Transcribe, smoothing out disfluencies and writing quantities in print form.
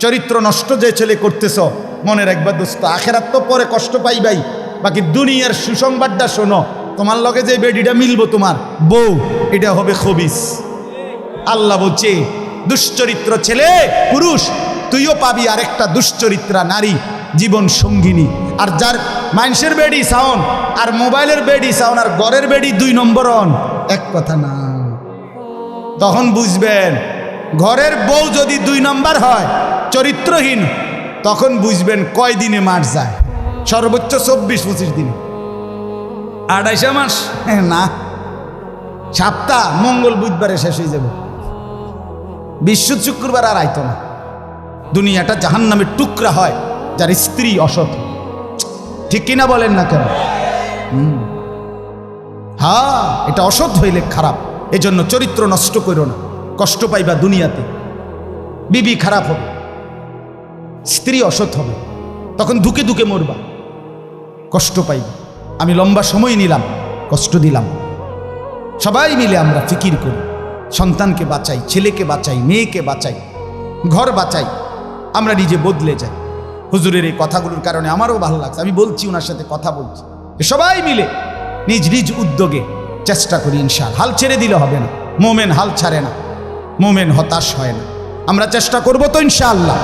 চরিত্র নষ্ট যে ছেলে করতেছ, মনে রাখবা দোস্ত, আখেরাত তো পরে কষ্ট পাইবাই, বাকি দুনিয়ার সুসংবাদটা শোনো, তোমার লগে যে বেডিটা মিলবো তোমার বউ, এটা হবে খবিস। আল্লাহ বলছে দুশ্চরিত্র ছেলে পুরুষ তুইও পাবি আরেকটা দুশ্চরিত্রা নারী জীবন সঙ্গিনী। আর যার মানুষের বেডি সাউন আর মোবাইলের বেডি সাউন আর ঘরের বেডি 2 নম্বর অন, এক কথা না। তখন বুঝবেন ঘরের বউ যদি 2 নম্বর হয়, চরিত্রহীন, তখন বুঝবেন কয় দিনে মার যায়, সর্বোচ্চ 24-25 দিনে। 28 মাস না, সপ্তাহ, মঙ্গল বুধবারে শেষ হয়ে যাবে, বৃহস্পতি শুক্রবার আর আইতো না। দুনিয়াটা জাহান্নামের টুকরা হয় যার স্ত্রী অসৎ। ঠিক কিনা বলেন না কেন? হ্যাঁ, এটা অসৎ হইলে খারাপ। এজন্য চরিত্র নষ্ট করো না, কষ্ট পাইবা দুনিয়াতে। বিবি খারাপ হবে, স্ত্রী অসৎ হবে, তখন ধুকে ধুকে মরবা, কষ্ট পাইবা। আমি লম্বা সময় নিলাম, কষ্ট দিলাম। সবাই মিলে আমরা ফিকির করি, সন্তানকে বাঁচাই, ছেলেকে বাঁচাই, মেয়েকে বাঁচাই, ঘর বাঁচাই, আমরা নিজে বদলে যাই। হুজুরের এই কথাগুলোর কারণে আমারও ভালো লাগছে, আমি বলছি, ওনার সাথে কথা বলছি, সবাই মিলে নিজ নিজ উদ্যোগে চেষ্টা করি ইনশাআল্লাহ। হাল ছেড়ে দিলে হবে না, মোমেন হাল ছাড়ে না, মোমেন হতাশ হয় না। আমরা চেষ্টা করব তো ইনশাআল্লাহ।